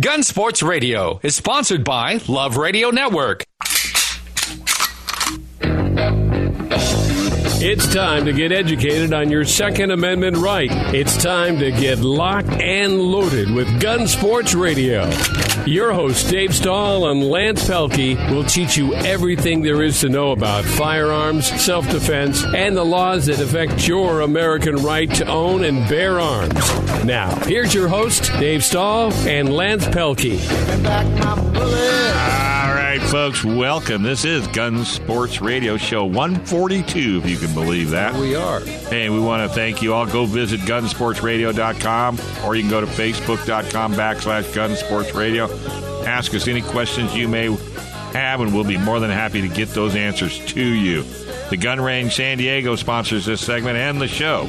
Gun Sports Radio is sponsored by Love Radio Network. It's time to get educated on your Second Amendment right. It's time to get locked and loaded with Gun Sports Radio. Your hosts, Dave Stahl and Lance Pelkey, will teach you everything there is to know about firearms, self-defense, and the laws that affect your American right to own and bear arms. Now, here's your host, Dave Stahl and Lance Pelkey. All right, folks, welcome. This is Gun Sports Radio Show 142, if you can believe that. We are. Hey, we want to thank you all. Go visit gunsportsradio.com, or you can go to facebook.com/gunsportsradio. Ask us any questions you may have, and we'll be more than happy to get those answers to you. The Gun Range San Diego sponsors this segment and the show.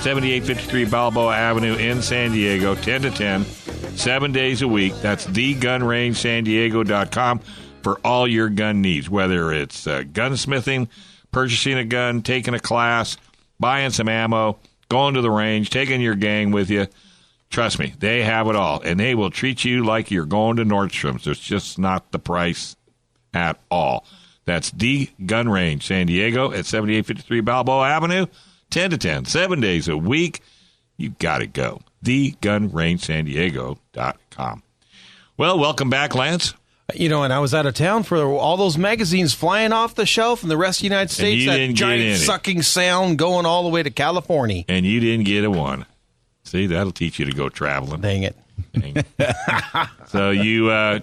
7853 Balboa Avenue in San Diego, 10 to 10, 7 days a week. That's thegunrangesandiego.com for all your gun needs, whether it's gunsmithing, purchasing a gun, taking a class, buying some ammo, going to the range, taking your gang with you. Trust me, they have it all, and they will treat you like you're going to Nordstrom's. It's just not the price at all. That's the Gun Range San Diego at 7853 Balboa Avenue, 10 to 10, 7 days a week. You got to go. thegunrangesandiego.com. Well, welcome back, Lance. You know, and I was out of town for all those magazines flying off the shelf in the rest of the United States. That giant sucking sound going all the way to California. And you didn't get a one. See, that'll teach you to go traveling. Dang it. So you, now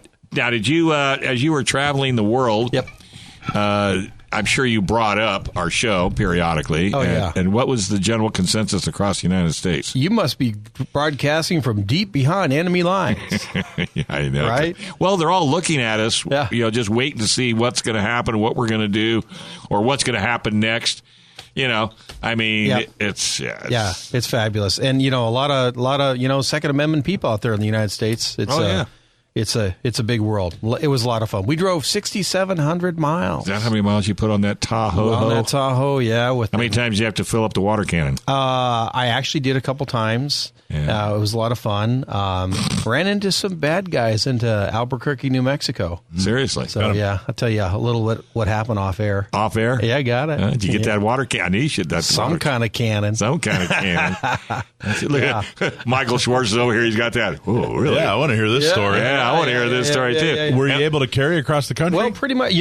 did you, as you were traveling the world, yep. I'm sure you brought up our show periodically. Oh, yeah. And what was the general consensus across the United States? You must be broadcasting from deep behind enemy lines. Yeah, I know. Right? Well, they're all looking at us, yeah. Just waiting to see what's going to happen, what we're going to do, or what's going to happen next. I mean, yep. it's fabulous. And, a lot of, Second Amendment people out there in the United States. It's a big world. It was a lot of fun. We drove 6,700 miles. Is that how many miles you put on that Tahoe? On that Tahoe, yeah. How many times do you have to fill up the water cannon? I actually did a couple times. Yeah. It was a lot of fun. Ran into some bad guys into Albuquerque, New Mexico. Seriously? So, yeah, I'll tell you a little what happened off air. Off air? Yeah, I got it. Did you get that water cannon? You should. That's some kind of cannon. Some kind of cannon. Look at Michael Schwartz is over here. He's got that. Oh, really? Yeah, I want to hear this story. Yeah, I want to hear this story, too. Yeah. Were you able to carry across the country? Well, pretty much.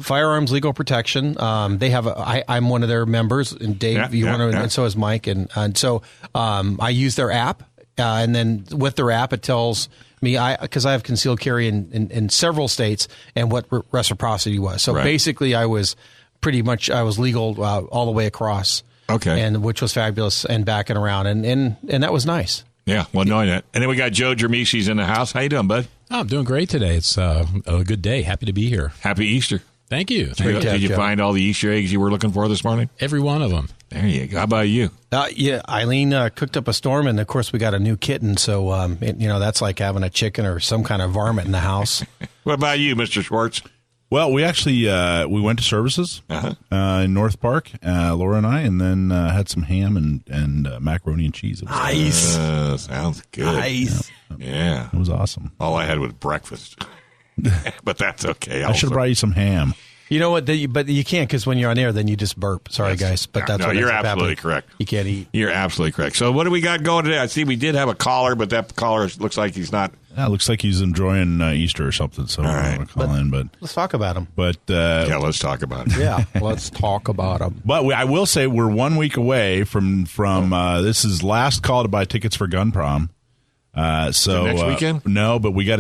Firearms Legal Protection, they have I'm one of their members, and Dave, and so is Mike. And so I use their app, and then with their app, it tells me, because I have concealed carry in several states, and what reciprocity was. So basically, I was legal all the way across. Okay. And which was fabulous, and back and around, and that was nice. Yeah, well, knowing that. And then we got Joe Drammissi in the house. How you doing, bud? Oh, I'm doing great today. It's a good day. Happy to be here. Happy Easter. Thank you. Did you find all the Easter eggs you were looking for this morning? Every one of them. There you go. How about you? Eileen cooked up a storm, and of course we got a new kitten, so that's like having a chicken or some kind of varmint in the house. What about you, Mr. Schwartz? Well, we actually we went to services in North Park, Laura and I, and then had some ham and macaroni and cheese. Nice. Sounds good. Nice. Yeah. It was awesome. All I had was breakfast. But that's okay. I should have brought you some ham. You know what? But you can't, because when you're on air, then you just burp. Sorry, guys. But that's what you're absolutely correct. You can't eat. You're absolutely correct. So what do we got going today? I see we did have a caller, but that caller looks like he's not. Yeah, looks like he's enjoying Easter or something. So I don't want to call in, but let's talk about him. But let's talk about it. Yeah, let's talk about him. But I will say we're 1 week away from this is last call to buy tickets for Gun Prom. So next weekend? No, but we got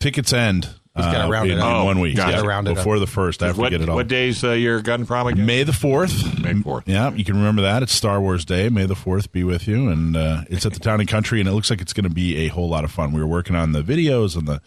tickets end. He's got to round it up. In 1 week. Before the first. I have to get it all. What day's your Gun Prom again? May the 4th. May 4th. Yeah, you can remember that. It's Star Wars Day. May the 4th be with you. And it's at the Town and Country, and it looks like it's going to be a whole lot of fun. We were working on the videos and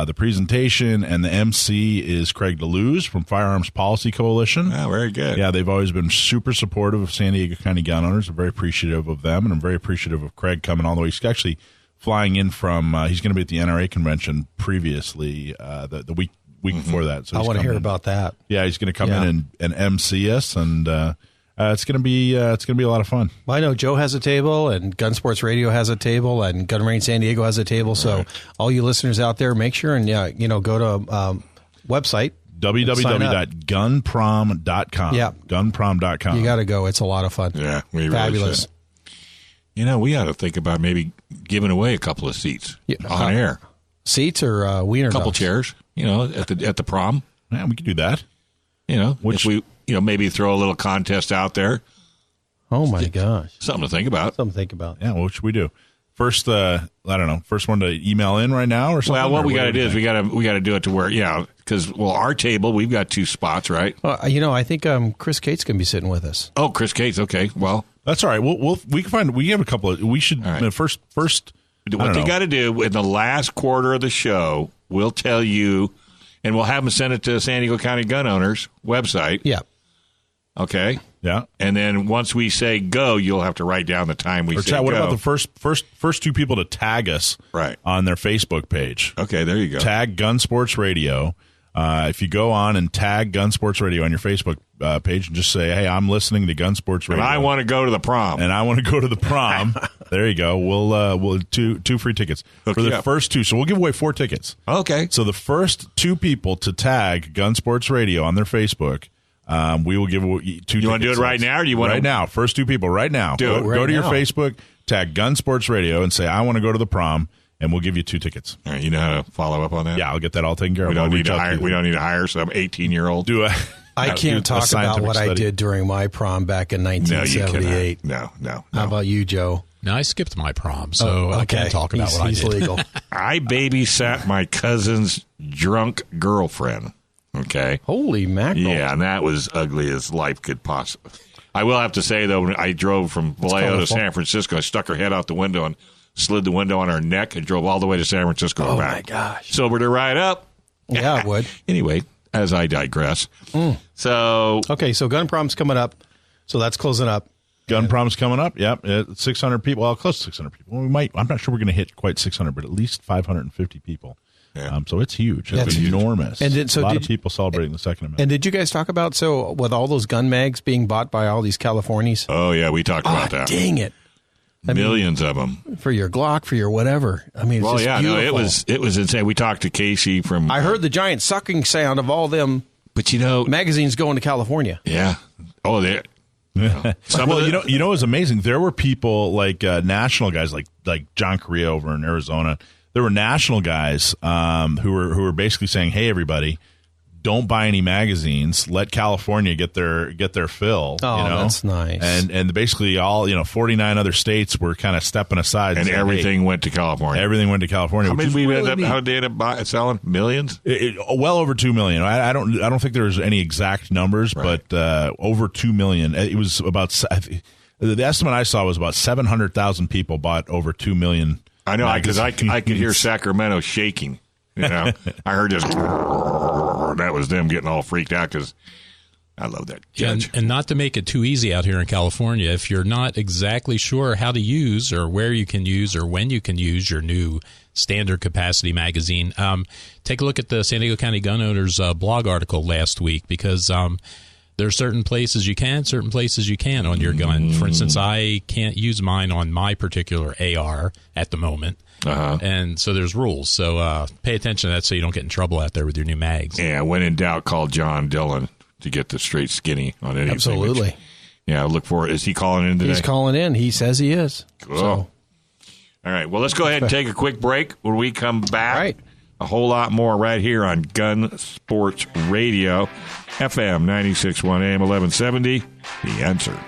the presentation, and the MC is Craig DeLuz from Firearms Policy Coalition. Oh, very good. Yeah, they've always been super supportive of San Diego County gun owners. I'm very appreciative of them, and I'm very appreciative of Craig coming all the way. He's actually flying in from he's going to be at the NRA convention previously the week before that. So I want to hear about that. Yeah, he's going to come in and MC us, and it's gonna be a lot of fun. Well, I know Joe has a table, and Gun Sports Radio has a table, and Gun Range San Diego has a table. So all you listeners out there, make sure and go to website www.gunprom.com. Yeah, gunprom.com. You got to go. It's a lot of fun. Yeah, we fabulous. Really we ought to think about maybe giving away a couple of seats on air. Seats or wiener a couple dogs? Chairs, at the prom. Yeah, we could do that. If we maybe throw a little contest out there. Oh my gosh, something to think about. Yeah, what should we do? First, I don't know. First one to email in right now or something. Well, what we got to do is we got to do it to where because our table we've got 2 spots, right? Well, I think Chris Cates going to be sitting with us. Oh, Chris Cates. Okay, well that's all right. We can find. We have a couple of. We should first. What they got to do in the last quarter of the show, we'll tell you, and we'll have them send it to San Diego County Gun Owners website. Yeah. Okay. Yeah. And then once we say go, you'll have to write down the time we say go. What about the first 2 people to tag us on their Facebook page? Okay, there you go. Tag Gun Sports Radio. If you go on and tag Gun Sports Radio on your Facebook page and just say, hey, I'm listening to Gun Sports Radio. And I want to go to the prom. There you go. We'll 2 free tickets for the first 2. So we'll give away 4 tickets. Okay. So the first 2 people to tag Gun Sports Radio on their Facebook, we will give away 2 tickets. You want to do it right now? Or do you want right now? First 2 people right now. Do it. Go to your Facebook, tag Gun Sports Radio, and say, I want to go to the prom. And we'll give you 2 tickets. All right, you know how to follow up on that? Yeah, I'll get that all taken care of. We don't need to hire some 18-year-old. I can't talk about what I did during my prom back in 1978. No. How about you, Joe? No, I skipped my prom, so I can't talk about what I did. Legal. I babysat my cousin's drunk girlfriend. Okay. Holy mackerel. Yeah, and that was ugly as life could possibly. I will have to say, though, when I drove from Vallejo to San Francisco, I stuck her head out the window and slid the window on her neck and drove all the way to San Francisco and back. Oh, my gosh. Sobered her right up. Yeah, I would. Anyway, as I digress. So. Okay, so Gun Prom's coming up. So that's closing up. Gun Prom's coming up. Yep. 600 people. Well, close to 600 people. I'm not sure we're going to hit quite 600, but at least 550 people. Yeah. So it's huge. That's enormous. And a lot of people celebrating the Second Amendment. And did you guys talk about, with all those gun mags being bought by all these Californians? Oh, yeah, we talked about that. Dang it. Millions of them. For your Glock, for your whatever. I mean, it's beautiful. It was insane. We talked to Casey from... I heard the giant sucking sound of all them magazines going to California. Yeah. Oh, they... it was amazing. There were people like national guys like John Correa over in Arizona. There were national guys who were basically saying, "Hey, everybody, don't buy any magazines. Let California get their fill." Oh, that's nice. And basically all 49 other states were kind of stepping aside, and saying, everything went to California. Everything went to California. How did we end up selling? Millions? Well over 2 million. I don't think there's any exact numbers, but over 2 million. It was about the estimate I saw was about 700,000 people bought over 2 million. I know, because I could hear Sacramento shaking. I heard this. That was them getting all freaked out because I love that judge. And not to make it too easy out here in California, if you're not exactly sure how to use or where you can use or when you can use your new standard capacity magazine, take a look at the San Diego County Gun Owners blog article last week, because there are certain places you can, certain places you can't on your gun. For instance, I can't use mine on my particular AR at the moment. And so there's rules. So pay attention to that so you don't get in trouble out there with your new mags. Yeah, when in doubt, call John Dillon to get the straight skinny on anything. Absolutely. Look for it. Is he calling in today? He's calling in. He says he is. Cool. So. All right. Well, let's go ahead and take a quick break. When we come back, a whole lot more right here on Gun Sports Radio, FM 96.1 AM 1170. The Answer.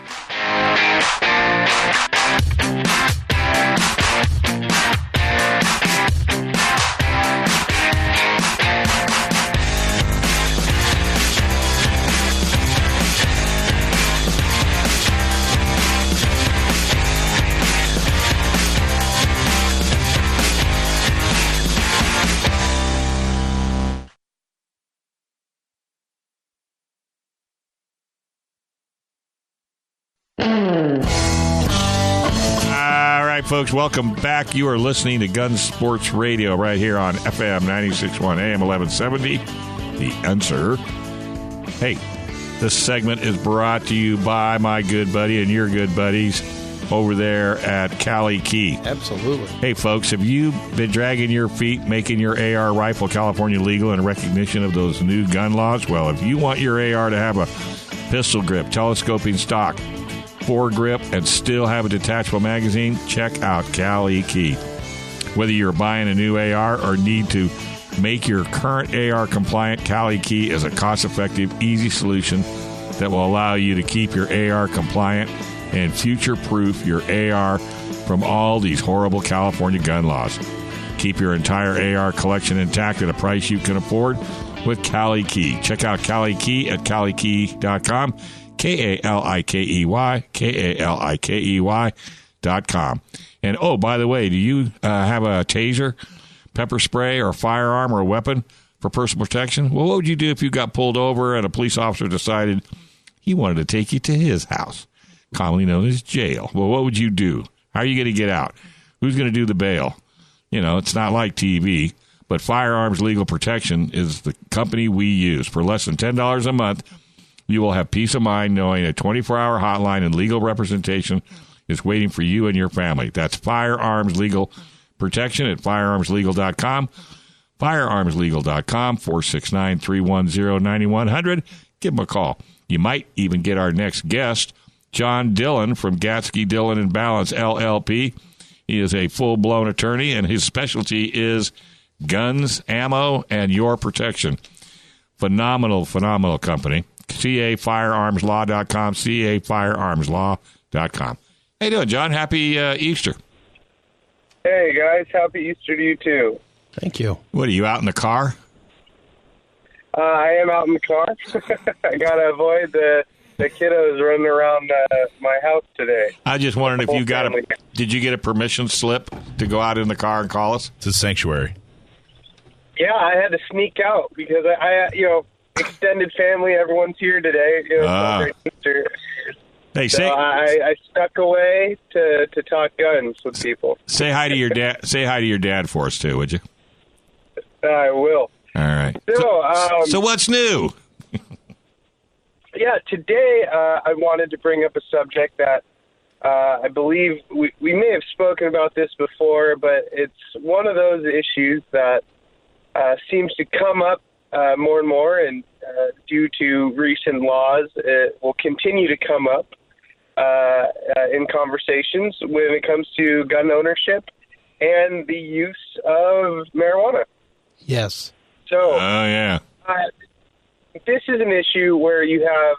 Folks, welcome back. You are listening to Gun Sports Radio right here on FM 96.1 AM 1170. The Answer. Hey, This segment is brought to you by my good buddy and your good buddies over there at Cali Key. Absolutely. Hey, folks, have you been dragging your feet making your AR rifle California legal in recognition of those new gun laws? Well, if you want your AR to have a pistol grip, telescoping stock, foregrip, and still have a detachable magazine, check out Cali Key. Whether you're buying a new AR or need to make your current AR compliant, Cali Key is a cost-effective, easy solution that will allow you to keep your AR compliant and future-proof your AR from all these horrible California gun laws. Keep your entire AR collection intact at a price you can afford with Cali Key. Check out Cali Key at calikey.com, KALIKEY.com. And, oh, by the way, do you have a taser, pepper spray, or firearm or a weapon for personal protection? Well, what would you do if you got pulled over and a police officer decided he wanted to take you to his house, commonly known as jail? Well, what would you do? How are you going to get out? Who's going to do the bail? You know, it's not like TV, but Firearms Legal Protection is the company we use. For less than $10 a month, you will have peace of mind knowing a 24-hour hotline and legal representation is waiting for you and your family. That's Firearms Legal Protection at firearmslegal.com. Firearmslegal.com, 469-310-9100. Give them a call. You might even get our next guest, John Dillon from Gatsky, Dillon & Balance, LLP. He is a full-blown attorney, and his specialty is guns, ammo, and your protection. Phenomenal, phenomenal company. CAFirearmslaw.com, CAFirearmslaw.com. How you doing, John? Happy Easter. Hey, guys. Happy Easter to you, too. Thank you. What, are you out in the car? I am out in the car. I got to avoid the kiddos running around my house today. I just wondered if you got did you get a permission slip to go out in the car and call us? It's a sanctuary. Yeah, I had to sneak out because I extended family, everyone's here today. Celebrating Easter. Hey, so I stuck away to talk guns with people. Say hi to your dad. Say hi to your dad for us too, would you? I will. All right. So what's new? Yeah, today I wanted to bring up a subject that I believe we may have spoken about this before, but it's one of those issues that seems to come up more and more, and due to recent laws, it will continue to come up in conversations when it comes to gun ownership and the use of marijuana. Yes. So, yeah. This is an issue where you have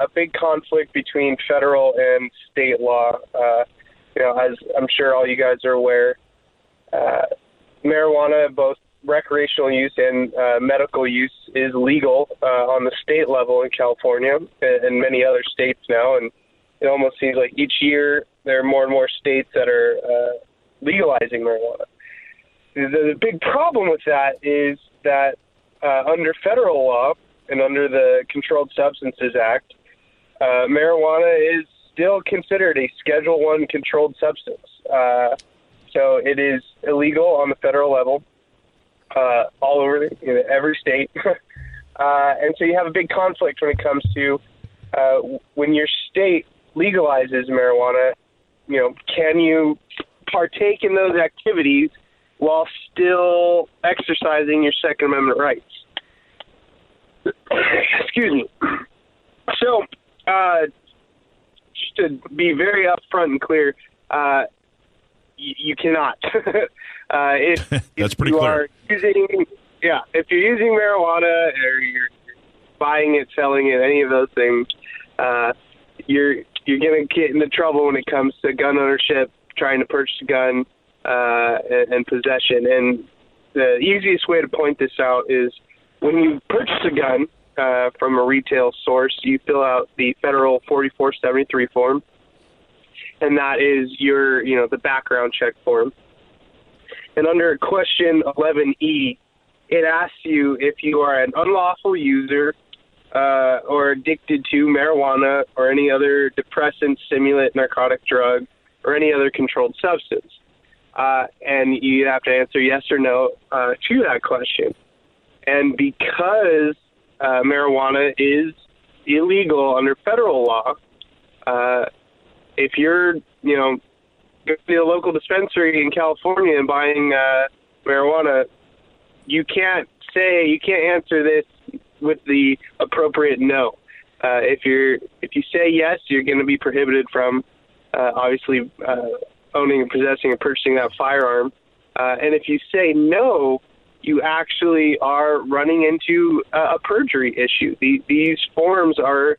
a big conflict between federal and state law. As I'm sure all you guys are aware, marijuana, both recreational use and medical use, is legal on the state level in California and many other states now. And it almost seems like each year there are more and more states that are legalizing marijuana. The big problem with that is that under federal law and under the Controlled Substances Act, marijuana is still considered a Schedule I controlled substance. So it is illegal on the federal level all over every state. And so you have a big conflict when it comes to when your state legalizes marijuana, can you partake in those activities while still exercising your Second Amendment rights? Excuse me. So, just to be very upfront and clear, you cannot. That's pretty clear. If you're using marijuana or you're buying it, selling it, any of those things, you're going to get into trouble when it comes to gun ownership, trying to purchase a gun, and possession. And the easiest way to point this out is when you purchase a gun from a retail source, you fill out the federal 4473 form, and that is your, the background check form. And under question 11E, it asks you if you are an unlawful user or addicted to marijuana or any other depressant, stimulant, narcotic drug, or any other controlled substance. And you have to answer yes or no to that question. And because marijuana is illegal under federal law. If you're, going to a local dispensary in California and buying marijuana, you can't answer this with the appropriate no. If you say yes, you're going to be prohibited from obviously owning and possessing and purchasing that firearm. And if you say no, you actually are running into a perjury issue. These forms are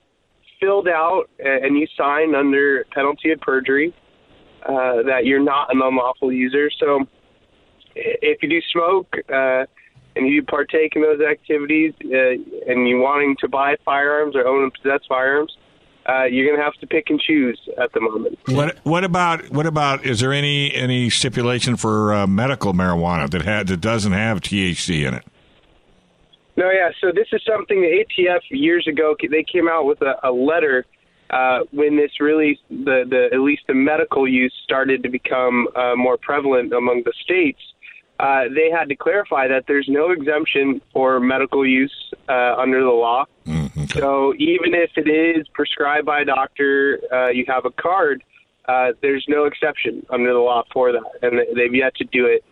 filled out and you sign under penalty of perjury that you're not an unlawful user. So if you do smoke and you partake in those activities and you wanting to buy firearms or own and possess firearms, you're going to have to pick and choose at the moment. What about? Is there any stipulation for medical marijuana that doesn't have THC in it? No, yeah. So this is something the ATF years ago they came out with a letter when this really at least the medical use started to become more prevalent among the states. They had to clarify that there's no exemption for medical use under the law. Okay. So even if it is prescribed by a doctor, you have a card, there's no exception under the law for that, and they've yet to do it.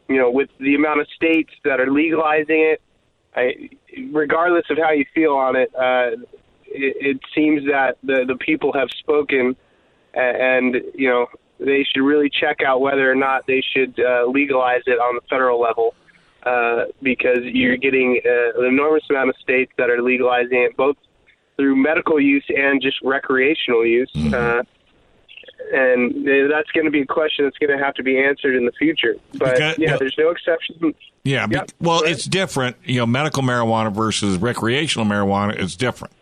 With the amount of states that are legalizing it, regardless of how you feel on it, it seems that the people have spoken, and they should really check out whether or not they should legalize it on the federal level, because you're getting an enormous amount of states that are legalizing it both through medical use and just recreational use. And that's going to be a question that's going to have to be answered in the future. But, there's no exception. Yeah, yep. It's different. Medical marijuana versus recreational marijuana is different.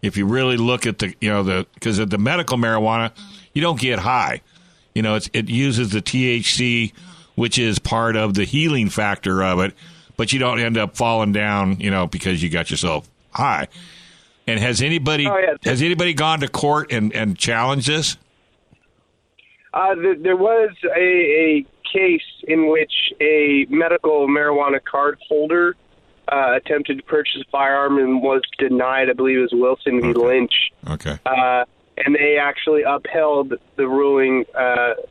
If you really look at because of the medical marijuana, you don't get high. It uses the THC, which is part of the healing factor of it, but you don't end up falling down, because you got yourself high. And has anybody gone to court and challenged this? There was a case in which a medical marijuana card holder attempted to purchase a firearm and was denied. I believe it was Wilson v. Lynch. Okay. And they actually upheld the ruling,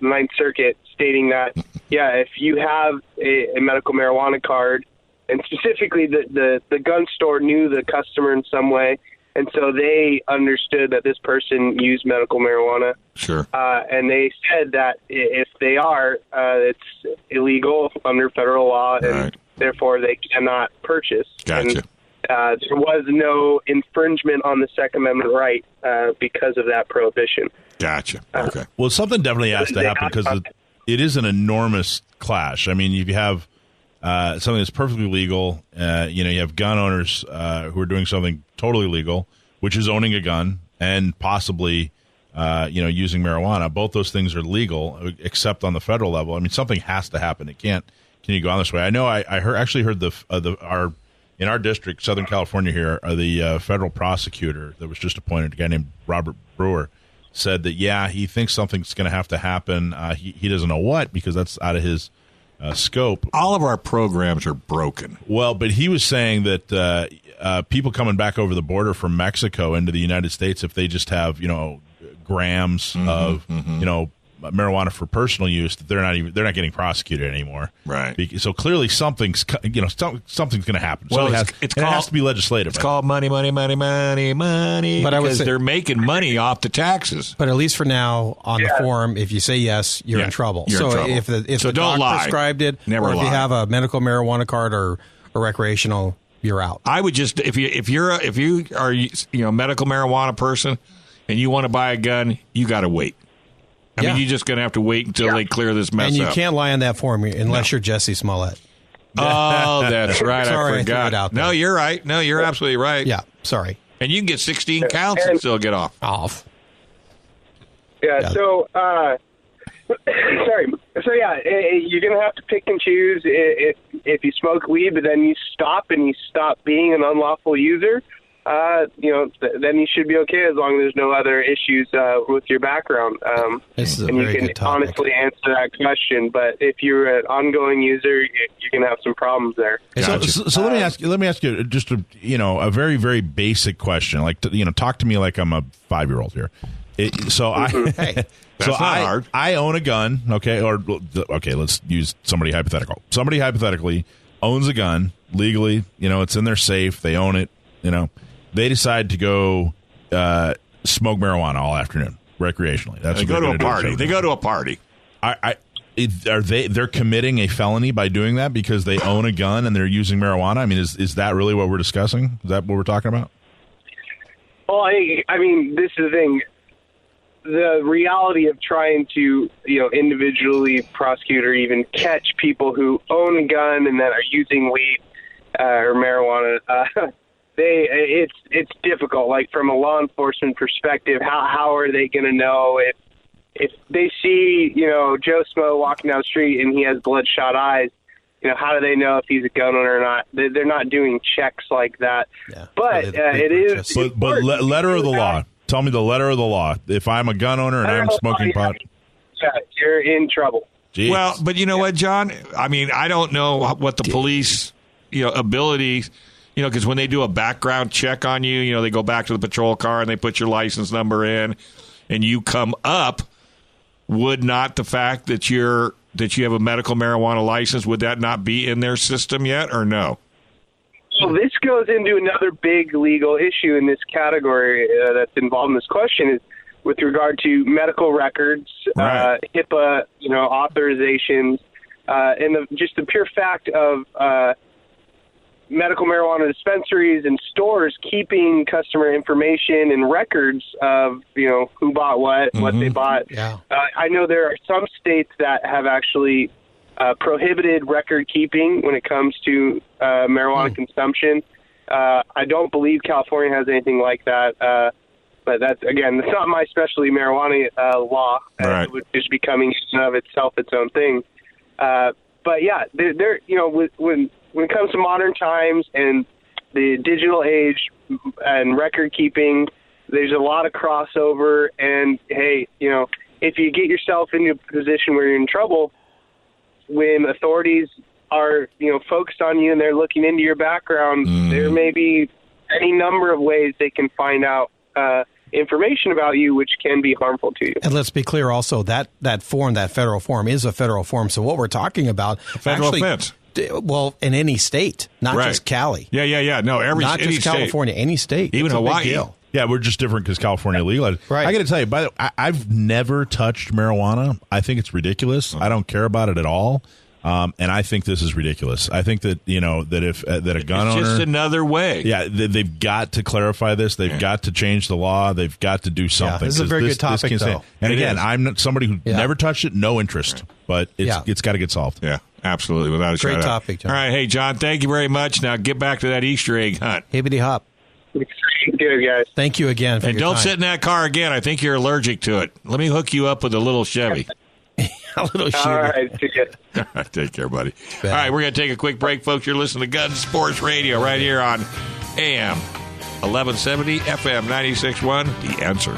Ninth Circuit, stating that, if you have a medical marijuana card, and specifically the gun store knew the customer in some way, and so they understood that this person used medical marijuana. Sure. And they said that if they are, it's illegal under federal law, and therefore they cannot purchase. Gotcha. And, there was no infringement on the Second Amendment right because of that prohibition. Gotcha. Okay. Well, something definitely has to happen because it is an enormous clash. I mean, if you have something that's perfectly legal, you have gun owners who are doing something totally legal, which is owning a gun and possibly, using marijuana. Both those things are legal, except on the federal level. I mean, something has to happen. It can't continue to go on this way. I know. I heard in our district, Southern California here, the federal prosecutor that was just appointed, a guy named Robert Brewer, said that, he thinks something's going to have to happen. He doesn't know what, because that's out of his scope. All of our programs are broken. Well, but he was saying that people coming back over the border from Mexico into the United States, if they just have, grams of, marijuana for personal use, that they're not getting prosecuted anymore. Right. So clearly something's going to happen. Well, so it has to be legislative. It's called money. But because they're making money off the taxes. But at least for now, on the form, if you say yes, you're in trouble. You're in trouble. If the don't doc lie. prescribed it, Never or if lie. you have a medical marijuana card or a recreational, you're out. I would just if you are a medical marijuana person and you want to buy a gun, you got to wait. I mean, you're just going to have to wait until they clear this mess up. And you can't lie on that form unless you're Jesse Smollett. Oh, that's right. Sorry, I forgot. I threw it out there. No, you're right. No, you're absolutely right. Yeah, sorry. And you can get 16 counts and still get off. Yeah. So, sorry. So, you're going to have to pick and choose if you smoke weed, but then you stop being an unlawful user. then you should be okay as long as there's no other issues with your background. This is a and very you can good topic. honestly answer that question. But if you're an ongoing user, you're going to have some problems there. So let me ask you just a very, very basic question. Like, talk to me like I'm a 5-year-old here. I own a gun. Okay. Let's use somebody hypothetical. Somebody hypothetically owns a gun legally. It's in their safe. They own it. They decide to go smoke marijuana all afternoon recreationally. They go to a party. They go to a party. They're committing a felony by doing that because they own a gun and they're using marijuana? I mean, is that really what we're discussing? Is that what we're talking about? Well, I mean, this is the thing. The reality of trying to, individually prosecute or even catch people who own a gun and that are using weed or marijuana, it's difficult. Like from a law enforcement perspective, how are they going to know if they see Joe Smo walking down the street and he has bloodshot eyes? How do they know if he's a gun owner or not? They're not doing checks like that. Yeah. But it is. But letter of the law. Tell me the letter of the law. If I'm a gun owner and I'm smoking pot, you're in trouble. Jeez. Well, but you know what, John? I mean, I don't know what the police, ability, because when they do a background check on you, they go back to the patrol car and they put your license number in, and you come up. Would not the fact that you have a medical marijuana license, would that not be in their system yet, or no? Well, this goes into another big legal issue in this category that's involved in this question is with regard to medical records, right. HIPAA, authorizations, and just the pure fact of medical marijuana dispensaries and stores keeping customer information and records of, who bought what they bought. Yeah. I know there are some states that have actually prohibited record keeping when it comes to marijuana consumption. I don't believe California has anything like that. But that's not my specialty, marijuana law. Right. It would just be coming in of itself its own thing. But yeah, they're when it comes to modern times and the digital age and record keeping, there's a lot of crossover. And hey, if you get yourself into a position where you're in trouble, when authorities are, focused on you and they're looking into your background, there may be any number of ways they can find out information about you, which can be harmful to you. And let's be clear also, that form, that federal form, is a federal form. So what we're talking about... Federal offense. Well, in any state, not just Cali. Yeah. No, not just California, any state. Even Hawaii. Yeah, we're just different because California legalized. Right. I got to tell you, by the way, I've never touched marijuana. I think it's ridiculous. I don't care about it at all. And I think this is ridiculous. I think that that a gun owner, it's just another way. Yeah, they've got to clarify this. They've got to change the law. They've got to do something. This is a very good topic, though. And again, I'm not somebody who never touched it. No interest, but it's got to get solved. Yeah, absolutely, without a shadow. Great topic, John. All right, hey John, thank you very much. Now get back to that Easter egg hunt. Hibbity hop. Good, guys. Thank you again for and your don't time. sit in that car again. I think you're allergic to it. Let me hook you up with a little Chevy. A little All right, take care, buddy. All right, we're going to take a quick break, folks. You're listening to Gun Sports Radio right here on AM 1170, FM 96.1, The Answer.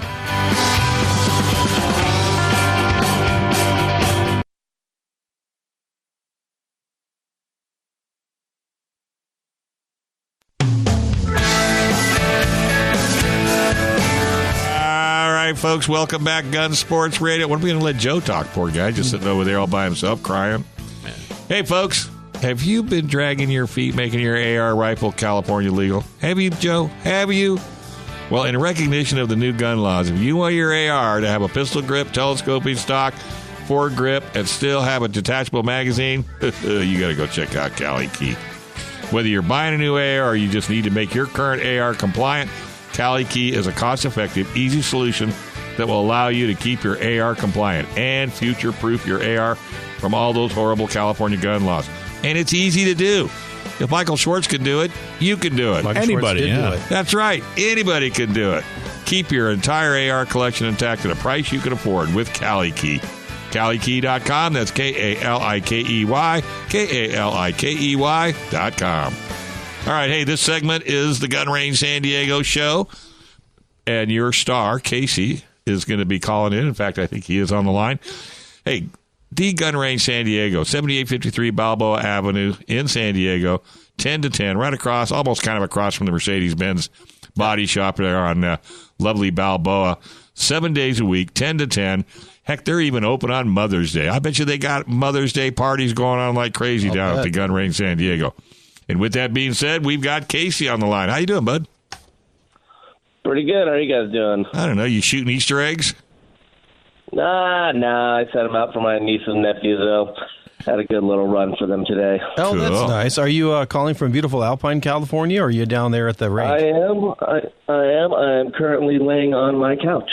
Folks, welcome back, Gun Sports Radio. What are we going to let Joe talk? Poor guy, just sitting over there all by himself, crying. Hey, folks, have you been dragging your feet making your AR rifle California legal? Have you, Joe? Have you? Well, in recognition of the new gun laws, if you want your AR to have a pistol grip, telescoping stock, foregrip, and still have a detachable magazine, you got to go check out Cali Key. Whether you're buying a new AR or you just need to make your current AR compliant, Cali Key is a cost-effective, easy solution that will allow you to keep your AR compliant and future-proof your AR from all those horrible California gun laws. And it's easy to do. If Michael Schwartz can do it, you can do it. Anybody, do it. That's right. Anybody can do it. Keep your entire AR collection intact at a price you can afford with Cali Key. CaliKey.com. That's KALIKEY. KALIKEY.com. All right, hey, this segment is the Gun Range San Diego show, and your star, Casey, is going to be calling in. In fact, I think he is on the line. Hey, the Gun Range San Diego, 7853 Balboa Avenue in San Diego, 10 to 10, right across, almost kind of across from the Mercedes-Benz body shop there on lovely Balboa. 7 days a week, 10 to 10. Heck, they're even open on Mother's Day. I bet you they got Mother's Day parties going on like crazy down at the Gun Range San Diego. And with that being said, we've got Casey on the line. How you doing, bud? Pretty good. How are you guys doing? I don't know. You shooting Easter eggs? Nah. I set them out for my nieces and nephews, though. Had a good little run for them today. Oh, Cool. that's nice. Are you calling from beautiful Alpine, California, or are you down there at the range? I am. I am currently laying on my couch.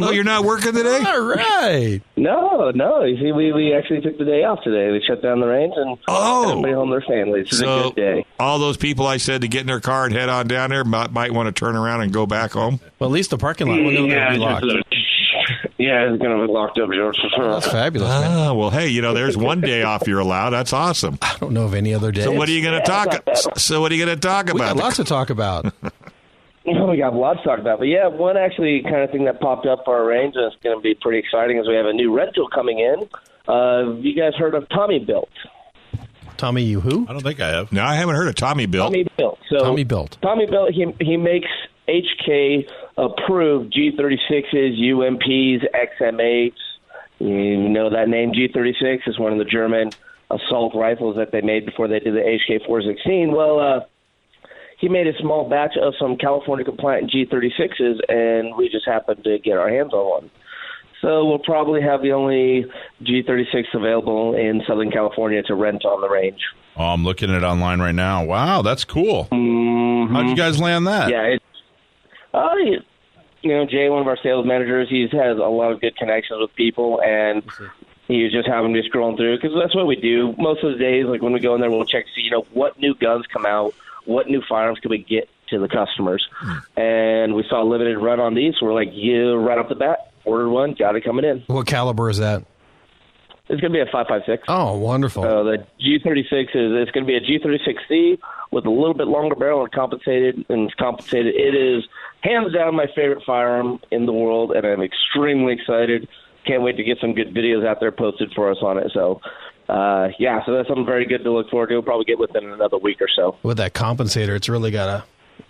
Oh, you're not working today? All right. No. You see, we actually took the day off today. We shut down the range and everybody home their families. It's a good day. All those people I said to get in their car and head on down there might want to turn around and go back home. Well, at least the parking lot will be locked. Yeah, it's going to be locked up, George. That's fabulous, man. Ah, well, hey, there's one day off you're allowed. That's awesome. I don't know of any other day. So what are you going to talk about? We got lots to talk about. We got lots to talk about. But, yeah, one actually kind of thing that popped up for our range, and it's going to be pretty exciting, is we have a new rental coming in. You guys heard of Tommy Built? Tommy, you who? I don't think I have. No, I haven't heard of Tommy Built. Tommy Built. So Tommy Built. Tommy Built, he makes HK-approved G36s, UMPs, XM8s. You know that name, G36, is one of the German assault rifles that they made before they did the HK-416. Well, he made a small batch of some California-compliant G36s, and we just happened to get our hands on one. So we'll probably have the only G36 available in Southern California to rent on the range. Oh, I'm looking at it online right now. Wow, that's cool. Mm-hmm. How'd you guys land that? Yeah, Jay, one of our sales managers, he has a lot of good connections with people, and he was just having me scrolling through, because that's what we do. Most of the days, like when we go in there, we'll check to see, what new guns come out, what new firearms can we get to the customers. And we saw a limited run on these, so we're like, right off the bat, ordered one, got it coming in. What caliber is that? It's going to be a 5.56. Oh, wonderful. The G36 it's going to be a G36C with a little bit longer barrel and compensated. It is hands down my favorite firearm in the world, and I'm extremely excited. Can't wait to get some good videos out there posted for us on it. So, so that's something very good to look forward to. We'll probably get within another week or so. With that compensator, it's really got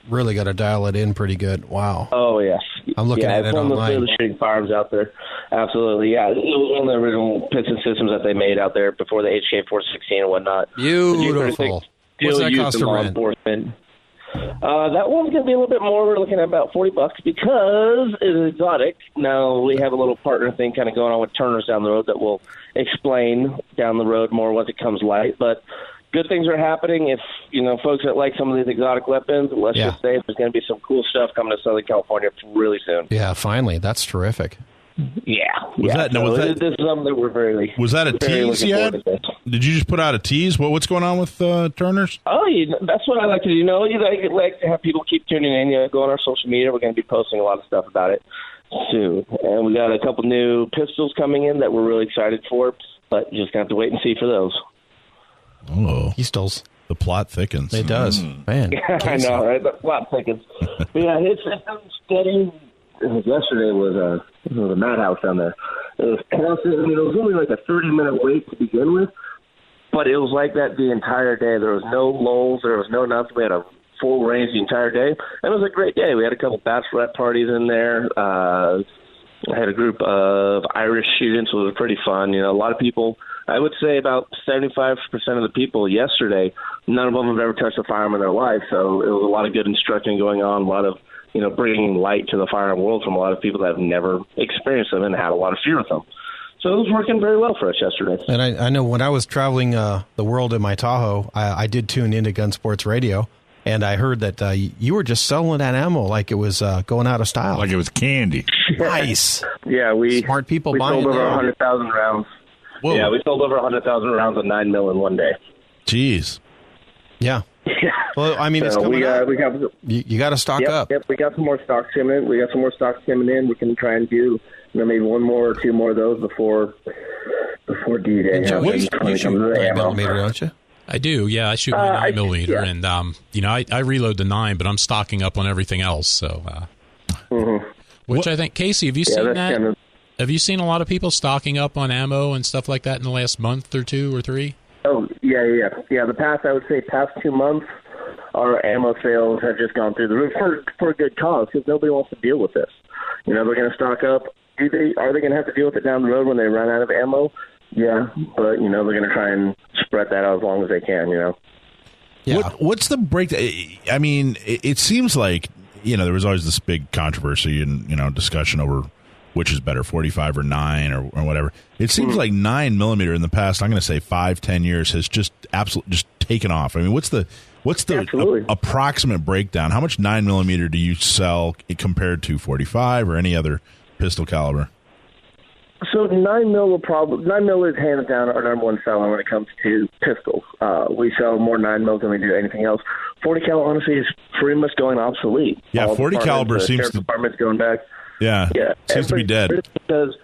to dial it in pretty good. Wow. Oh, yes. I'm looking at it online. It's one of the shooting firearms out there. Absolutely, yeah. It was one of the original piston systems that they made out there before the HK-416 and whatnot. Beautiful. What's that cost to rent? That one's going to be a little bit more. We're looking at about $40 because it's exotic. Now, we have a little partner thing kind of going on with Turner's down the road that will explain down the road more once it comes light. But good things are happening. If, folks that like some of these exotic weapons, let's just say there's going to be some cool stuff coming to Southern California really soon. Yeah, finally. That's terrific. Yeah. This is something that we're very... Was that a tease yet? Did you just put out a tease? What's going on with Turner's? Oh, that's what I like to do. You like to have people keep tuning in. Go on our social media. We're going to be posting a lot of stuff about it soon. And we got a couple new pistols coming in that we're really excited for, but you just have to wait and see for those. Oh. Pistols. The plot thickens. It does. Man. I know, right? The plot thickens. But yeah, it's steady. Yesterday was a madhouse down there. It was constant. It was only like a 30-minute wait to begin with, but it was like that the entire day. There was no lulls. There was no nothing. We had a full range the entire day, and it was a great day. We had a couple bachelorette parties in there. I had a group of Irish students. It was pretty fun. A lot of people. I would say about 75% of the people yesterday, none of them have ever touched a firearm in their life, so it was a lot of good instruction going on, a lot of bringing light to the firearm world from a lot of people that have never experienced them and had a lot of fear with them. So it was working very well for us yesterday. And I know when I was traveling the world in my Tahoe, I did tune into Gun Sports Radio, and I heard that you were just selling that ammo like it was going out of style. Like it was candy. Nice. Yeah, smart people we buying sold over there. 100,000 rounds. Whoa. Yeah, we sold over 100,000 rounds of 9mm in one day. Jeez. Yeah. Well, I mean, it's coming up. You got to stock up. Yep, we got some more stocks coming in. We can try and do maybe one more or two more of those before D-Day. You shoot 9mm, don't you? I do, yeah. I shoot my 9mm, and you know, I reload the 9, but I'm stocking up on everything else. So, which I think, Casey, have you seen that? Have you seen a lot of people stocking up on ammo and stuff like that in the last month or 2 or 3? Oh, yeah. I would say past 2 months, our ammo sales have just gone through the roof for a good cause, because nobody wants to deal with this. You know, they're going to stock up. Are they going to have to deal with it down the road when they run out of ammo? Yeah, but, you know, they're going to try and spread that out as long as they can, you know. Yeah. What's the break? I mean, it seems like, you know, there was always this big controversy and, you know, discussion over which is better, 45 or 9 or whatever. It seems like 9mm in the past, I'm going to say 5-10 years, has just absolutely just taken off. I mean, what's the approximate breakdown? How much 9mm do you sell compared to 45 or any other pistol caliber? So 9mm is hands down our number one seller when it comes to pistols. We sell more 9mm than we do anything else. 40 cal honestly is pretty much going obsolete. Yeah, 40 caliber seems to department's going back. Yeah, seems to be dead. Because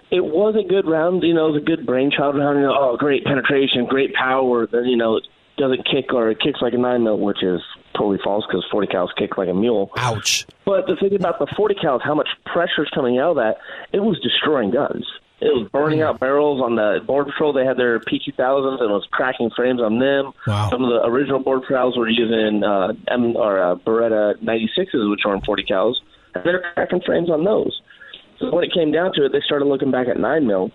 it was a good round, you know, it was a good brainchild round. You know, oh, great penetration, great power. Then, you know, it doesn't kick, or it kicks like a 9mm, which is totally false because 40 cals kick like a mule. Ouch. But the thing about the 40 cals, how much pressure is coming out of that, it was destroying guns. It was burning out barrels on the Border Patrol. They had their P2000s, and it was cracking frames on them. Wow. Some of the original Border Patrols were using Beretta 96s, which are in 40 cals, and they're cracking frames on those. So when it came down to it, they started looking back at 9mm,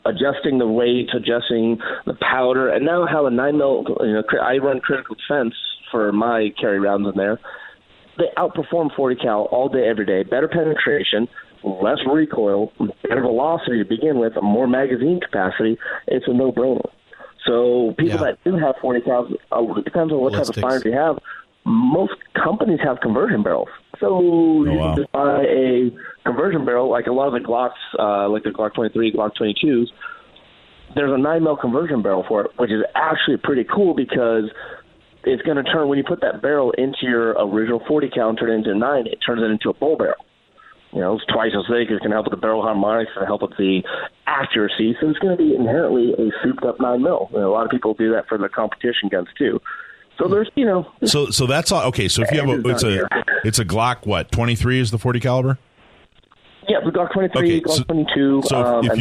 adjusting the weight, adjusting the powder, and now how a 9mm, you know, I run critical defense for my carry rounds in there. They outperform 40 cal all day, every day. Better penetration, less recoil, better velocity to begin with, more magazine capacity. It's a no-brainer. So people that do have 40 cals, it depends on what type of firearms you have. Most companies have conversion barrels. So you can just buy a conversion barrel, like a lot of the Glocks, like the Glock 23, Glock 22s. There's a 9mm conversion barrel for it, which is actually pretty cool because it's going to turn, when you put that barrel into your original 40 cal and turn it into a 9, it turns it into a bull barrel. You know, it's twice as thick. It can help with the barrel harmonics and help with the accuracy. So it's going to be inherently a souped-up 9mm. You know, a lot of people do that for their competition guns, too. So there's, you know. So that's all. Okay, so if you have it's a Glock, what, 23 is the 40 caliber? Yeah, the Glock 23, Glock 22. So if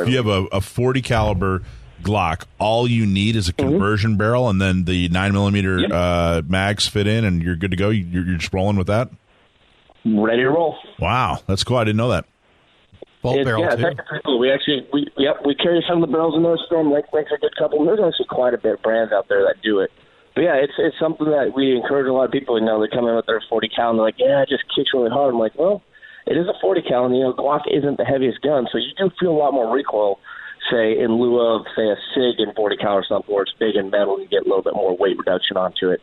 you have a 40 caliber Glock, all you need is a conversion barrel, and then the 9mm mags fit in, and you're good to go. You're just rolling with that. Ready to roll. Wow, that's cool. I didn't know that. Bolt barrel too. That's pretty cool. We carry some of the barrels in there. Storm makes a good couple. There's actually quite a bit of brands out there that do it. But yeah, it's something that we encourage a lot of people. You know, they come in with their 40 cal and they're like, yeah, it just kicks really hard. I'm like, well, it is a 40 cal, and you know, Glock isn't the heaviest gun, so you do feel a lot more recoil. Say in lieu of say a SIG in 40 cal or something, where it's big and metal, and you get a little bit more weight reduction onto it.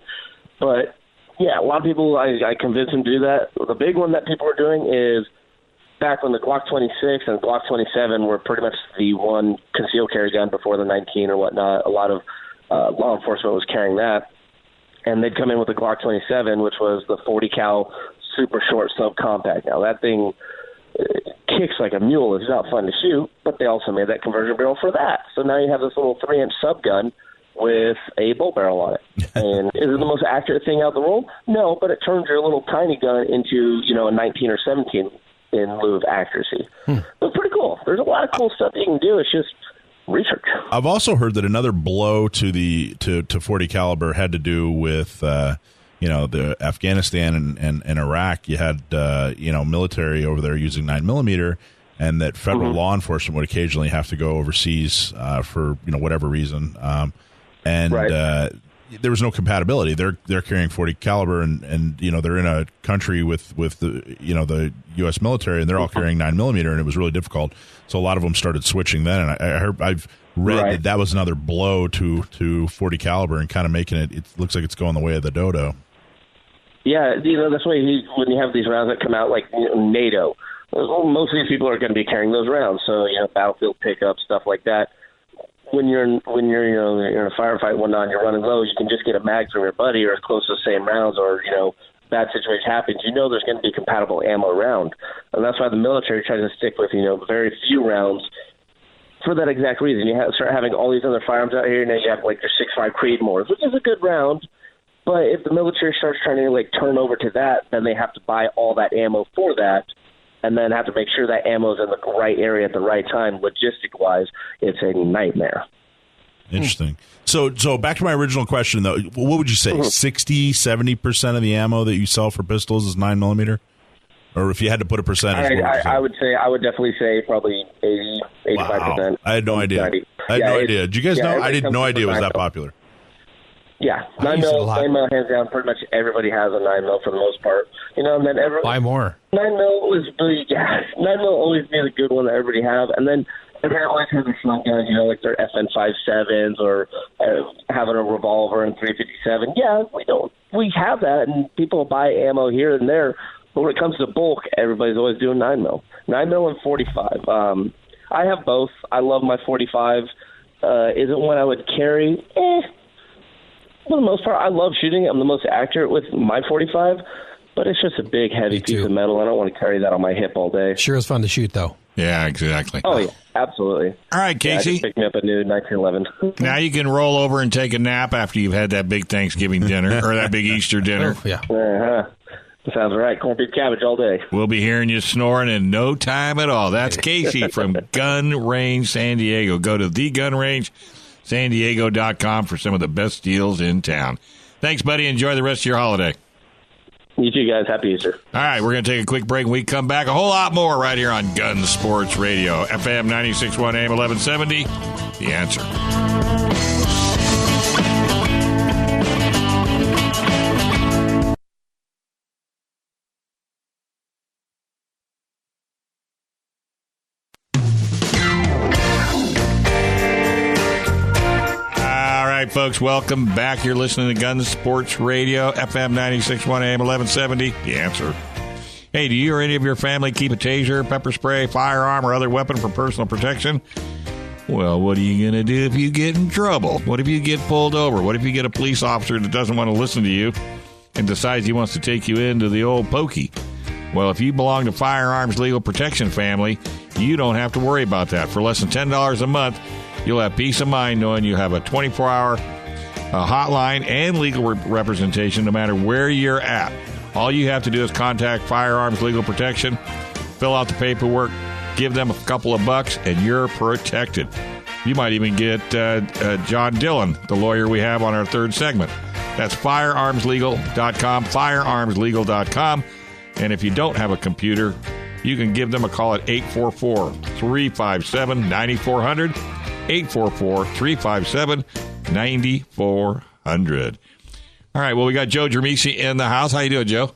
But yeah, a lot of people, I convinced them to do that. The big one that people were doing is back when the Glock 26 and Glock 27 were pretty much the one concealed carry gun before the 19 or whatnot. A lot of law enforcement was carrying that, and they'd come in with the Glock 27, which was the 40 cal super short subcompact. Now that thing kicks like a mule. It's not fun to shoot, but they also made that conversion barrel for that. So now you have this little 3-inch sub gun with a bolt barrel on it. And is it the most accurate thing out of the world? No, but it turns your little tiny gun into, you know, a 19 or 17 in lieu of accuracy. So it's pretty cool. There's a lot of cool stuff you can do. It's just research. I've also heard that another blow to 40 caliber had to do with you know, the Afghanistan and Iraq. You had you know, military over there using 9mm, and that federal law enforcement would occasionally have to go overseas for, you know, whatever reason. There was no compatibility. They're carrying 40 caliber, and you know, they're in a country with the, you know, the U.S. military, and they're all carrying 9mm, and it was really difficult. So a lot of them started switching then, and I've read that was another blow to 40 caliber and kind of making it looks like it's going the way of the dodo. Yeah, you know, that's why when you have these rounds that come out, like, you know, NATO, most of these people are going to be carrying those rounds. So, you know, battlefield pickup, stuff like that. When you're you know, you're in a firefight and whatnot, and you're running low, you can just get a mag from your buddy or close to the same rounds, or, you know, bad situation happens, you know there's going to be compatible ammo around. And that's why the military tries to stick with, you know, very few rounds for that exact reason. You start having all these other firearms out here, and then you have like your 6.5 Creedmoors, which is a good round. But if the military starts trying to like turn over to that, then they have to buy all that ammo for that, and then have to make sure that ammo's in the right area at the right time. Logistic-wise, it's a nightmare. Interesting. So back to my original question, though. What would you say? 60, 70% of the ammo that you sell for pistols is 9mm? Or if you had to put a percentage? I would definitely say probably 80, 85%. Wow. I had no idea. 90. I had no idea. Did you guys know? I had no idea it was that popular. Yeah, 9mm, hands down. Pretty much everybody has a 9mm for the most part. You know, and then buy more. 9mm was really 9mm always been a good one that everybody have, and then everybody always has a shotgun. You know, like their FN57s or having a revolver and 357. Yeah, we have that, and people buy ammo here and there. But when it comes to bulk, everybody's always doing 9mm. 9mm and 45. I have both. I love my 45. Isn't one I would carry. For the most part, I love shooting. I'm the most accurate with my 45, but it's just a big, heavy piece of metal. I don't want to carry that on my hip all day. Sure is fun to shoot, though. Yeah, exactly. Oh, yeah, absolutely. All right, Casey. Yeah, I just picked me up a new 1911. Now you can roll over and take a nap after you've had that big Thanksgiving dinner or that big Easter dinner. Oh, yeah. Sounds right. Corned beef cabbage all day. We'll be hearing you snoring in no time at all. That's Casey from Gun Range San Diego. Go to thegunrangesandiego.com for some of the best deals in town. Thanks, buddy. Enjoy the rest of your holiday. You too, guys. Happy Easter. All right, we're going to take a quick break. When we come back, a whole lot more right here on Gun Sports Radio. FM 96.1 AM 1170. The Answer. Folks, welcome back. You're listening to Gun Sports Radio, FM 96.1 AM 1170. The Answer. Hey, do you or any of your family keep a taser, pepper spray, firearm, or other weapon for personal protection? Well, what are you going to do if you get in trouble? What if you get pulled over? What if you get a police officer that doesn't want to listen to you and decides he wants to take you into the old pokey? Well, if you belong to Firearms Legal Protection family, you don't have to worry about that. For less than $10 a month, you'll have peace of mind knowing you have a 24-hour hotline and legal representation no matter where you're at. All you have to do is contact Firearms Legal Protection, fill out the paperwork, give them a couple of bucks, and you're protected. You might even get John Dillon, the lawyer we have on our third segment. That's firearmslegal.com, firearmslegal.com. And if you don't have a computer, you can give them a call at 844-357-9400. 844-357-9400. All right, well, we got Joe Drammissi in the house. How you doing, Joe?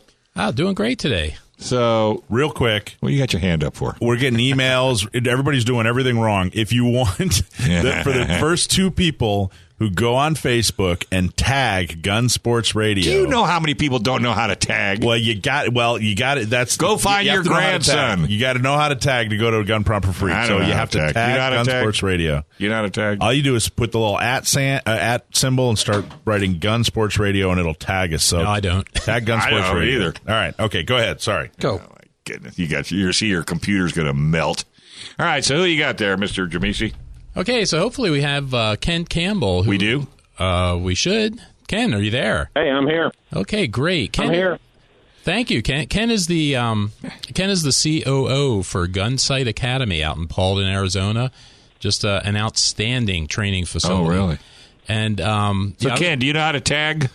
Doing great today. So, real quick. What you got your hand up for? We're getting emails. Everybody's doing everything wrong. If you want, for the first two people who go on Facebook and tag Gun Sports Radio. Do you know how many people don't know how to tag? Well, you got it. That's go find your grandson. You got to know how to tag to go to Gun Prompt for free. So you have to tag Gun Sports Radio. You know how to tag? All you do is put the little at symbol and start writing Gun Sports Radio, and it'll tag us. So no, I don't tag Gun Sports Radio either. All right, okay, go ahead. Sorry, go. Oh my goodness, you see your computer's going to melt. All right, so who you got there, Mr. Drammissi? Okay, so hopefully we have Ken Campbell. We do. We should. Ken, are you there? Hey, I'm here. Okay, great. Ken, I'm here. Thank you, Ken. Ken is the COO for Gunsight Academy out in Paulden, Arizona. Just an outstanding training facility. Oh, really? And Ken, do you know how to tag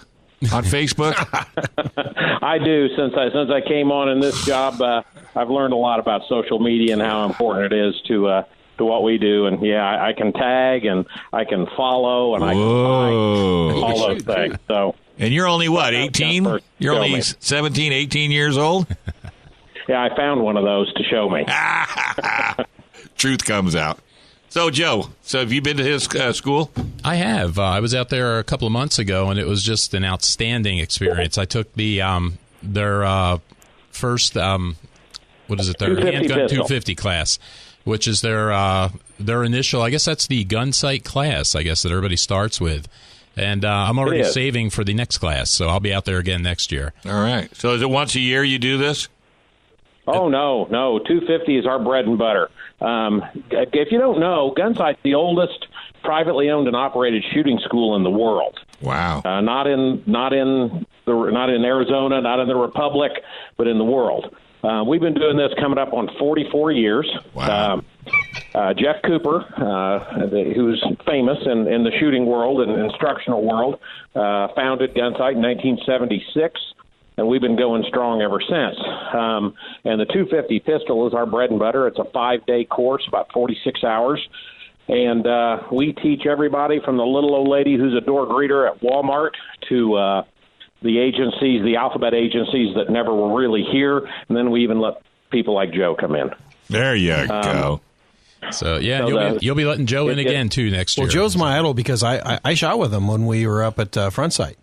on Facebook? I do. Since I came on in this job, I've learned a lot about social media and how important it is to what we do. And yeah, I can tag and I can follow and I can like all those things. So, and you're only what, 18? You're only 17, 18 years old? Yeah, I found one of those to show me. Truth comes out. So, Joe, have you been to his school? I have. I was out there a couple of months ago, and it was just an outstanding experience. I took their first, their 250 handgun pistol. 250 class, which is their initial, I guess that's the Gunsight class, I guess, that everybody starts with. And I'm already saving for the next class, so I'll be out there again next year. All right. So is it once a year you do this? Oh, no. 250 is our bread and butter. If you don't know, Gunsight's the oldest privately owned and operated shooting school in the world. Wow. Not in Arizona, not in the Republic, but in the world. We've been doing this coming up on 44 years. Wow. Jeff Cooper, who's famous in the shooting world and instructional world, founded Gunsight in 1976, and we've been going strong ever since. And the 250 pistol is our bread and butter. It's a 5-day course, about 46 hours. And we teach everybody from the little old lady who's a door greeter at Walmart to the agencies, the alphabet agencies that never were really here. And then we even let people like Joe come in. There you go. So, you'll be letting Joe in again, too, next year. Well, Joe's my idol because I shot with him when we were up at Front Sight.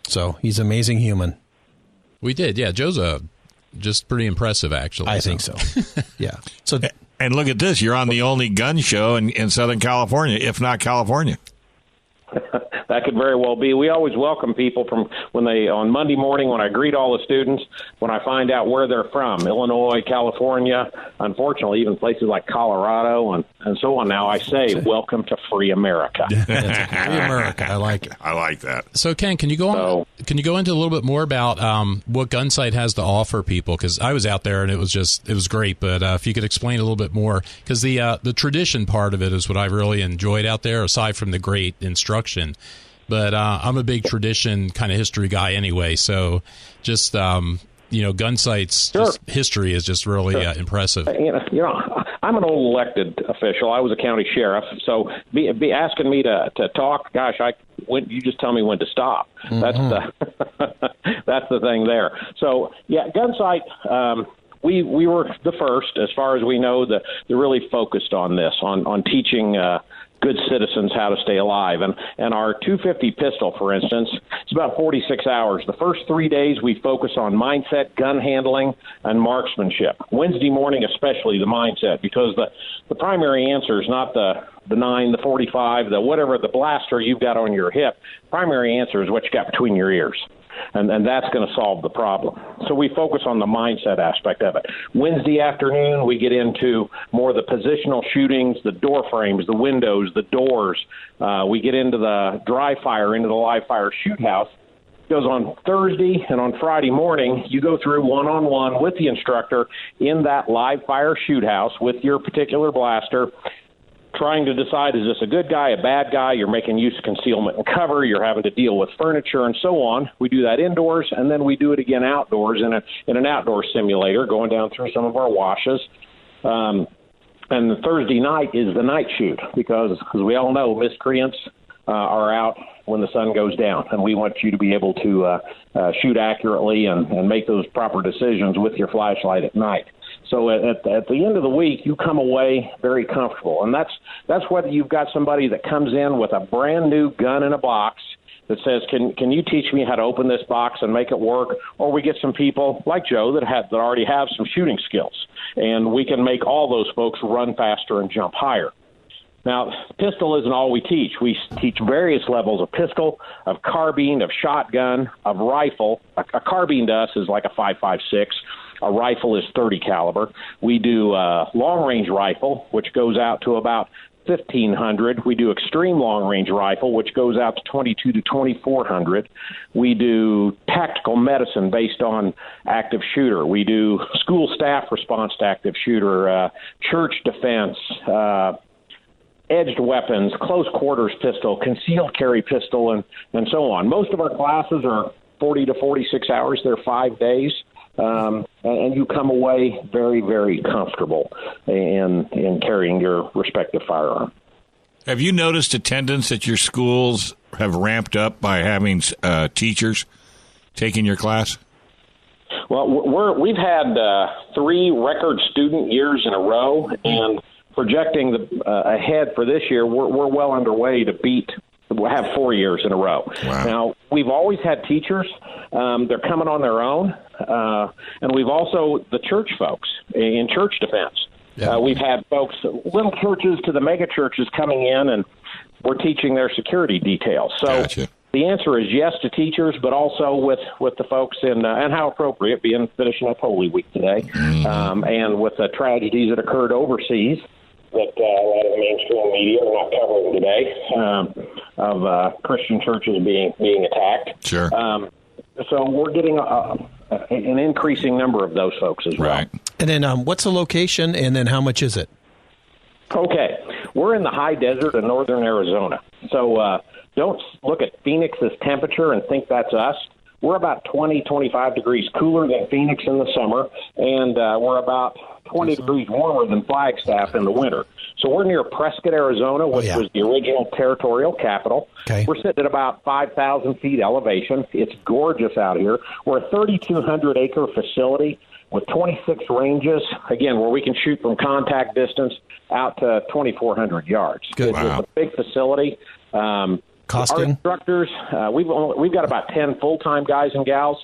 So he's an amazing human. We did, yeah. Joe's just pretty impressive, actually. I think so. Yeah. So, and look at this. You're on the only gun show in Southern California, if not California. That could very well be. We always welcome people from on Monday morning when I greet all the students, when I find out where they're from, Illinois, California, unfortunately, even places like Colorado and so on. Now I say, welcome to free America. Free America. I like it. I like that. So, Ken, can you go into a little bit more about what Gunsight has to offer people? Because I was out there and it was great. But if you could explain a little bit more, because the tradition part of it is what I really enjoyed out there, aside from the great instruction. But I'm a big tradition kind of history guy anyway, so just Gunsight's history is just really impressive. I'm an old elected official. I was a county sheriff, so be asking me to talk. Gosh, you just tell me when to stop. Mm-hmm. That's the thing there. So Gunsight. We were the first, as far as we know, that really focused on this, on teaching good citizens how to stay alive. And our 250 pistol, for instance, it's about 46 hours. The first 3 days we focus on mindset, gun handling, and marksmanship. Wednesday morning especially the mindset, because the primary answer is not the 9, the 45, the whatever, the blaster you've got on your hip. Primary answer is what you got between your ears. And that's going to solve the problem. So we focus on the mindset aspect of it. Wednesday afternoon, we get into more the positional shootings, the door frames, the windows, the doors. We get into the dry fire, into the live fire shoot house. It goes on Thursday, and on Friday morning, you go through one-on-one with the instructor in that live fire shoot house with your particular blaster, trying to decide, is this a good guy, a bad guy? You're making use of concealment and cover. You're having to deal with furniture and so on. We do that indoors, and then we do it again outdoors in an outdoor simulator, going down through some of our washes. And the Thursday night is the night shoot, because as we all know, miscreants are out when the sun goes down, and we want you to be able to shoot accurately and make those proper decisions with your flashlight at night. So at the end of the week, you come away very comfortable. And that's whether you've got somebody that comes in with a brand new gun in a box that says, can you teach me how to open this box and make it work? Or we get some people like Joe that already have some shooting skills, and we can make all those folks run faster and jump higher. Now, pistol isn't all we teach. We teach various levels of pistol, of carbine, of shotgun, of rifle. A carbine to us is like a 5.56. A rifle is 30 caliber. We do long-range rifle, which goes out to about 1,500. We do extreme long-range rifle, which goes out to 22 to 2,400. We do tactical medicine based on active shooter. We do school staff response to active shooter, church defense, edged weapons, close quarters pistol, concealed carry pistol, and so on. Most of our classes are 40 to 46 hours. They're 5 days. And you come away very, very comfortable in carrying your respective firearm. Have you noticed attendance at your schools have ramped up by having teachers taking your class? Well, we've had 3 record student years in a row, and projecting ahead for this year, we're well underway to have 4 years in a row. Wow. Now, we've always had teachers. They're coming on their own. And we've also the church folks in church defense. Yeah. We've had folks, little churches to the mega churches coming in, and we're teaching their security details. So Gotcha. The answer is yes to teachers, but also with the folks in, and how appropriate, being finishing up Holy Week today, and with the tragedies that occurred overseas that a lot of the mainstream media are not covering today, of Christian churches being attacked. Sure. So we're getting an increasing number of those folks as well. Right. And then what's the location, and then how much is it? Okay. We're in the high desert of northern Arizona. So don't look at Phoenix's temperature and think that's us. We're about 20, 25 degrees cooler than Phoenix in the summer, and we're about 20 degrees warmer than Flagstaff in the winter. So we're near Prescott, Arizona, which was the original territorial capital. Okay. We're sitting at about 5,000 feet elevation. It's gorgeous out here. We're a 3,200-acre facility with 26 ranges, again, where we can shoot from contact distance out to 2,400 yards. Good. It's a big facility. Costing? Our instructors, we've got about 10 full-time guys and gals,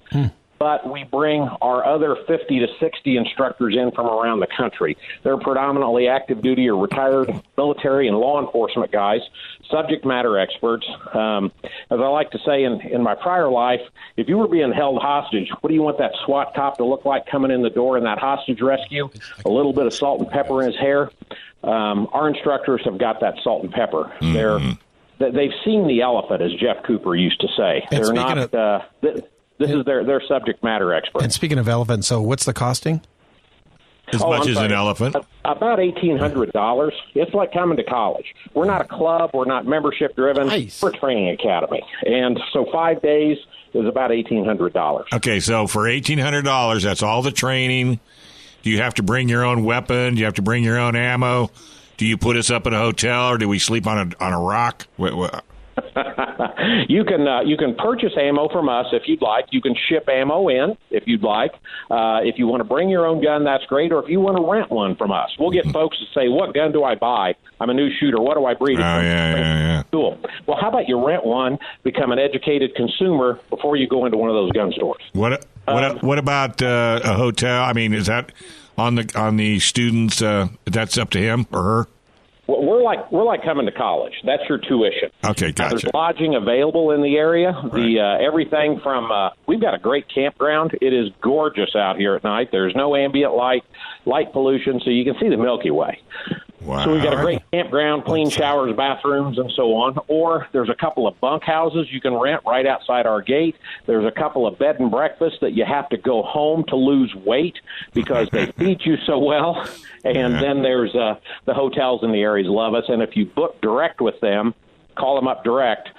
but we bring our other 50 to 60 instructors in from around the country. They're predominantly active duty or retired military and law enforcement guys, subject matter experts. As I like to say in my prior life, if you were being held hostage, what do you want that SWAT cop to look like coming in the door in that hostage rescue? A little bit of salt and pepper in his hair. Our instructors have got that salt and pepper. They've seen the elephant, as Jeff Cooper used to say. And they're not. This is their subject matter expert. And speaking of elephants, so what's the costing? As much as an elephant? About $1,800. It's like coming to college. We're not a club. We're not membership driven. Nice. We're a training academy. And so 5 days is about $1,800. Okay, so for $1,800, that's all the training. Do you have to bring your own weapon? Do you have to bring your own ammo? Do you put us up at a hotel, or do we sleep on a rock? You can purchase ammo from us if you'd like. You can ship ammo in if you'd like. If you want to bring your own gun, that's great. Or if you want to rent one from us, we'll get folks to say, "What gun do I buy? I'm a new shooter. What do I breed?" Yeah. Cool. Well, how about you rent one, become an educated consumer before you go into one of those gun stores? What about a hotel? I mean, is that on the students? That's up to him or her. We're like coming to college. That's your tuition. Okay, gotcha. There's lodging available in the area. Right. Everything from we've got a great campground. It is gorgeous out here at night. There's no ambient light pollution, so you can see the Milky Way. Wow. So we've got a great campground, clean showers, bathrooms, and so on. Or there's a couple of bunk houses you can rent right outside our gate. There's a couple of bed and breakfasts that you have to go home to lose weight because they feed you so well. And then there's the hotels in the areas love us. And if you book direct with them, call them up direct,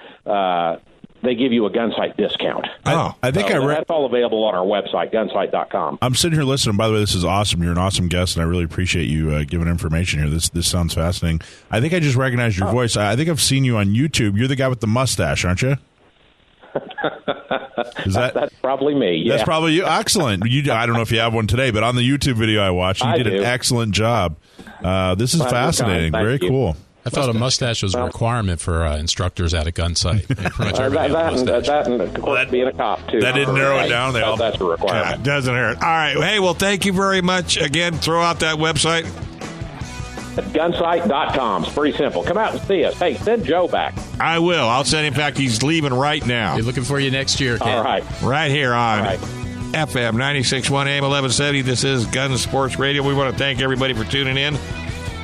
they give you a Gunsight discount. I think that's all available on our website, gunsight.com. I'm sitting here listening. By the way, this is awesome. You're an awesome guest, and I really appreciate you giving information here. This sounds fascinating. I think I just recognized your voice. I think I've seen you on YouTube. You're the guy with the mustache, aren't you? That's probably me. Yeah. That's probably you. Excellent. I don't know if you have one today, but on the YouTube video I watched, you did an excellent job. This is fascinating. Very cool. I thought a mustache was a requirement for instructors out at Gunsight. That and of course, being a cop, too. That didn't narrow it down. That's a requirement. It doesn't hurt. All right. Hey, well, thank you very much. Again, throw out that website. Gunsight.com. It's pretty simple. Come out and see us. Hey, send Joe back. I will. I'll send him back. He's leaving right now. Be looking for you next year, Ken. All right. Right here on FM 96.1 AM 1170. This is Gun Sports Radio. We want to thank everybody for tuning in.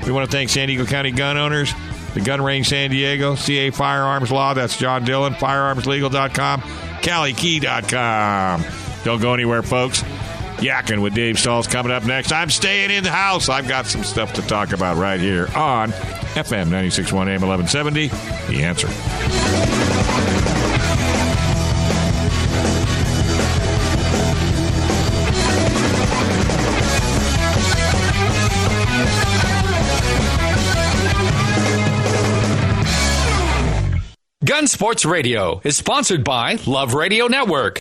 We want to thank San Diego County gun owners, the Gun Range San Diego, CA Firearms Law, that's John Dillon, firearmslegal.com, CaliKey.com. Don't go anywhere, folks. Yakking with Dave Stahl's coming up next. I'm staying in the house. I've got some stuff to talk about right here on FM 96.1 AM 1170. The Answer. Gun Sports Radio is sponsored by Love Radio Network.